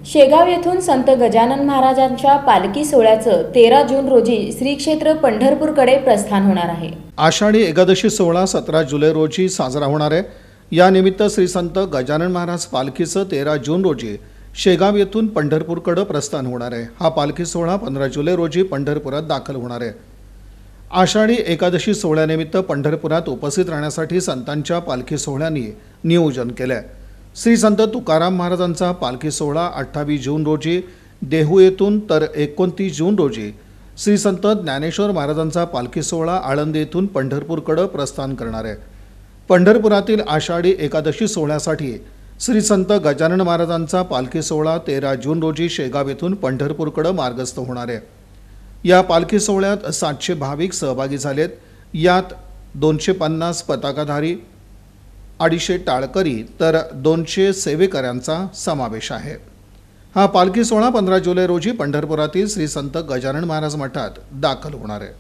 शेगाव येथून संत गजानन महाराजांच्या पालखी सोहळ्याचं 13 जून रोजी श्री क्षेत्र पंढरपूरकडे प्रस्थान होणार आहे। आषाढी एकादशी सोहळा 17 जुलै रोजी साजरा होणार आहे। या निमित्त श्री संत गजानन महाराज पालखीचं 13 जून रोजी शेगाव येथून पंढरपूरकडे प्रस्थान होणार आहे। हा पालखी सोहळा 15 जुलै रोजी पंढरपुरात दाखल होणार आहे। आषाढी एकादशी सोहळ्यानिमित्त पंढरपुरात उपस्थित राहण्यासाठी संतांच्या पालखी सोहळ्यांनी नियोजन केले आहे। श्री संत तुकाराम महाराजांचा पालखी सोहळा 28 जून रोजी देहू येथून तर 29 जून रोजी श्री संत ज्ञानेश्वर महाराजांचा पालखी सोहळा आळंदी येथून पंढरपूरकडे प्रस्थान करणार आहे। पंढरपुरातील आषाढी एकादशी सोहळ्यासाठी श्री संत गजानन महाराजांचा पालखी सोहळा 13 जून रोजी शेगाव येथून पंढरपूरकडे मार्गस्थ होणार आहे। या पालखी सोहळ्यात 700 भाविक सहभागी झालेत। यात 250 पताकाधारी, 250 टाळकरी तर 200 सेवेकऱ्यांचा समावेश आहे। हा पालखी सोहळा 15 जुलै रोजी पंढरपुरातील श्री संत गजानन महाराज मठात दाखल होणार आहे।